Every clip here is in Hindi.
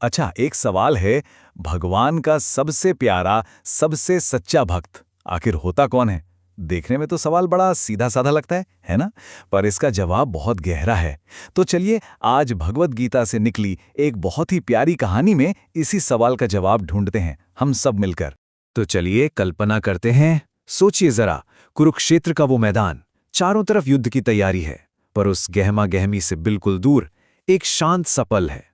अच्छा, एक सवाल है, भगवान का सबसे प्यारा, सबसे सच्चा भक्त आखिर होता कौन है? देखने में तो सवाल बड़ा सीधा-साधा लगता है ना? पर इसका जवाब बहुत गहरा है। तो चलिए आज भगवद गीता से निकली एक बहुत ही प्यारी कहानी में इसी सवाल का जवाब ढूंढते हैं, हम सब मिलकर। तो चलिए कल्पना करते हैं, सोचिए जरा, कुरुक्षेत्र का वो मैदान, चारों तरफ युद्ध की तैयारी है, पर उस गहमा गहमी से बिल्कुल दूर एक शांत सा पल है।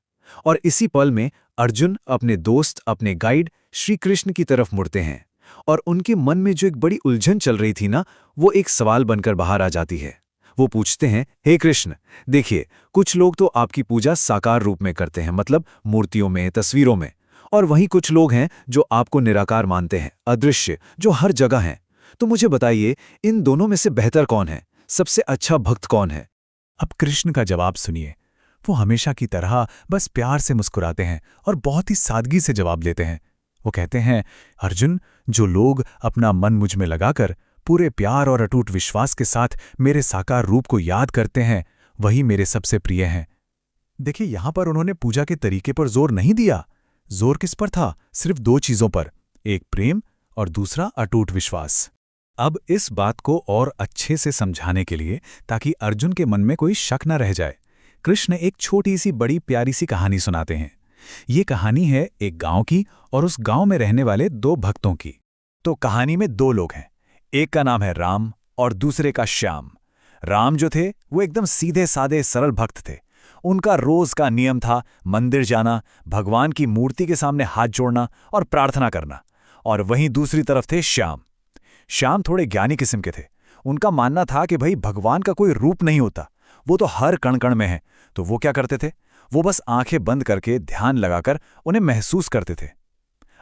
और इसी पल में अर्जुन अपने दोस्त, अपने गाइड श्री कृष्ण की तरफ मुड़ते हैं, और उनके मन में जो एक बड़ी उलझन चल रही थी ना, वो एक सवाल बनकर बाहर आ जाती है। वो पूछते हैं, हे कृष्ण, देखिए, कुछ लोग तो आपकी पूजा साकार रूप में करते हैं, मतलब मूर्तियों में, तस्वीरों में, और वहीं कुछ लोग हैं जो आपको निराकार मानते हैं, अदृश्य, जो हर जगह हैं। तो मुझे बताइए, इन दोनों में से बेहतर कौन है? सबसे अच्छा भक्त कौन है? अब कृष्ण का जवाब सुनिए। वो हमेशा की तरह बस प्यार से मुस्कुराते हैं और बहुत ही सादगी से जवाब देते हैं। वो कहते हैं, अर्जुन, जो लोग अपना मन मुझ में लगाकर पूरे प्यार और अटूट विश्वास के साथ मेरे साकार रूप को याद करते हैं, वही मेरे सबसे प्रिय हैं। देखिए, यहां पर उन्होंने पूजा के तरीके पर जोर नहीं दिया। जोर किस पर था? सिर्फ दो चीजों पर, एक प्रेम और दूसरा अटूट विश्वास। अब इस बात को और अच्छे से समझाने के लिए, ताकि अर्जुन के मन में कोई शक न रह जाए, कृष्ण एक छोटी सी बड़ी प्यारी सी कहानी सुनाते हैं। ये कहानी है एक गांव की और उस गांव में रहने वाले दो भक्तों की। तो कहानी में दो लोग हैं, एक का नाम है राम और दूसरे का श्याम। राम जो थे वो एकदम सीधे साधे सरल भक्त थे। उनका रोज का नियम था मंदिर जाना, भगवान की मूर्ति के सामने हाथ जोड़ना और प्रार्थना करना। और वहीं दूसरी तरफ थे श्याम। श्याम थोड़े ज्ञानी किस्म के थे। उनका मानना था कि भाई भगवान का कोई रूप नहीं होता, वो तो हर कण कण में है। तो वो क्या करते थे? वो बस आंखें बंद करके ध्यान लगाकर उन्हें महसूस करते थे।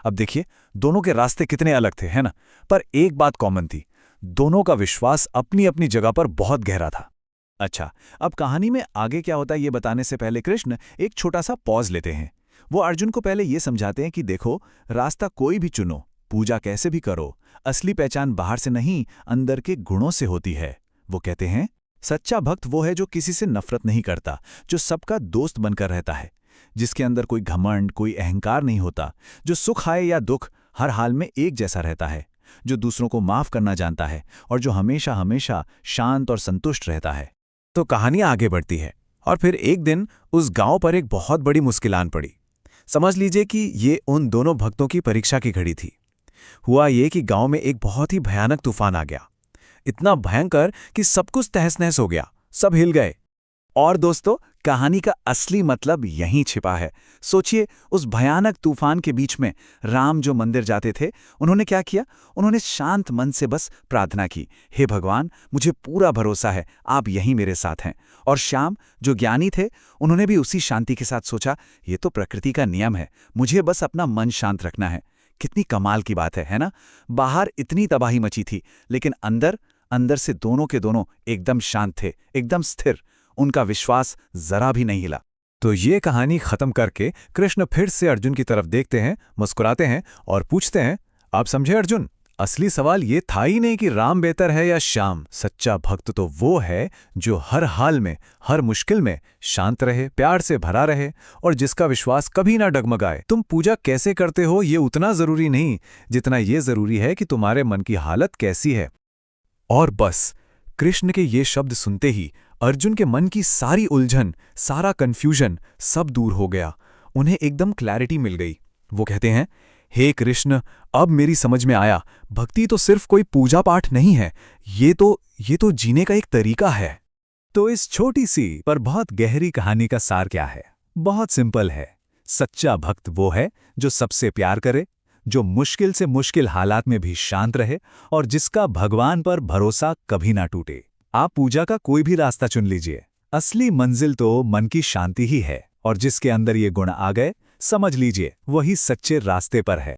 अब देखिए, दोनों के रास्ते कितने अलग थे, है ना? पर एक बात कॉमन थी, दोनों का विश्वास अपनी अपनी जगह पर बहुत गहरा था। अच्छा, अब कहानी में आगे क्या होता है ये बताने से पहले कृष्ण एक छोटा सा पॉज लेते हैं। वो अर्जुन को पहले ये समझाते हैं कि देखो, रास्ता कोई भी चुनो, पूजा कैसे भी करो, असली पहचान बाहर से नहीं, अंदर के गुणों से होती है। वो कहते हैं, सच्चा भक्त वो है जो किसी से नफरत नहीं करता, जो सबका दोस्त बनकर रहता है, जिसके अंदर कोई घमंड, कोई अहंकार नहीं होता, जो सुख आए या दुख हर हाल में एक जैसा रहता है, जो दूसरों को माफ करना जानता है और जो हमेशा हमेशा शांत और संतुष्ट रहता है। तो कहानी आगे बढ़ती है और फिर एक दिन उस गांव पर एक बहुत बड़ी मुश्किल आन पड़ी। समझ लीजिए कि ये उन दोनों भक्तों की परीक्षा की घड़ी थी। हुआ ये कि गांव में एक बहुत ही भयानक तूफान आ गया, इतना भयंकर कि सब कुछ तहस-नहस हो गया, सब हिल गए। और दोस्तों, कहानी का असली मतलब यहीं छिपा है। सोचिए, उस भयानक तूफान के बीच में राम जो मंदिर जाते थे, उन्होंने क्या किया? उन्होंने शांत मन से बस प्रार्थना की, हे भगवान, मुझे पूरा भरोसा है आप यहीं मेरे साथ हैं। और श्याम जो ज्ञानी थे, उन्होंने भी उसी शांति के साथ सोचा, ये तो प्रकृति का नियम है, मुझे बस अपना मन शांत रखना है। कितनी कमाल की बात है ना? बाहर इतनी तबाही मची थी, लेकिन अंदर अंदर से दोनों के दोनों एकदम शांत थे, एकदम स्थिर। उनका विश्वास जरा भी नहीं हिला। तो ये कहानी खत्म करके कृष्ण फिर से अर्जुन की तरफ देखते हैं, मुस्कुराते हैं और पूछते हैं, आप समझे अर्जुन, असली सवाल ये था ही नहीं कि राम बेहतर है या श्याम। सच्चा भक्त तो वो है जो हर हाल में, हर मुश्किल में शांत रहे, प्यार से भरा रहे और जिसका विश्वास कभी ना डगमगाए। तुम पूजा कैसे करते हो ये उतना जरूरी नहीं जितना ये जरूरी है कि तुम्हारे मन की हालत कैसी है। और बस, कृष्ण के ये शब्द सुनते ही अर्जुन के मन की सारी उलझन, सारा कंफ्यूजन सब दूर हो गया। उन्हें एकदम क्लैरिटी मिल गई। वो कहते हैं, हे कृष्ण, अब मेरी समझ में आया, भक्ति तो सिर्फ कोई पूजा पाठ नहीं है, ये तो जीने का एक तरीका है। तो इस छोटी सी पर बहुत गहरी कहानी का सार क्या है? बहुत सिंपल है। सच्चा भक्त वो है जो सबसे प्यार करे, जो मुश्किल से मुश्किल हालात में भी शांत रहे और जिसका भगवान पर भरोसा कभी ना टूटे। आप पूजा का कोई भी रास्ता चुन लीजिए, असली मंजिल तो मन की शांति ही है। और जिसके अंदर ये गुण आ गए, समझ लीजिए वही सच्चे रास्ते पर है।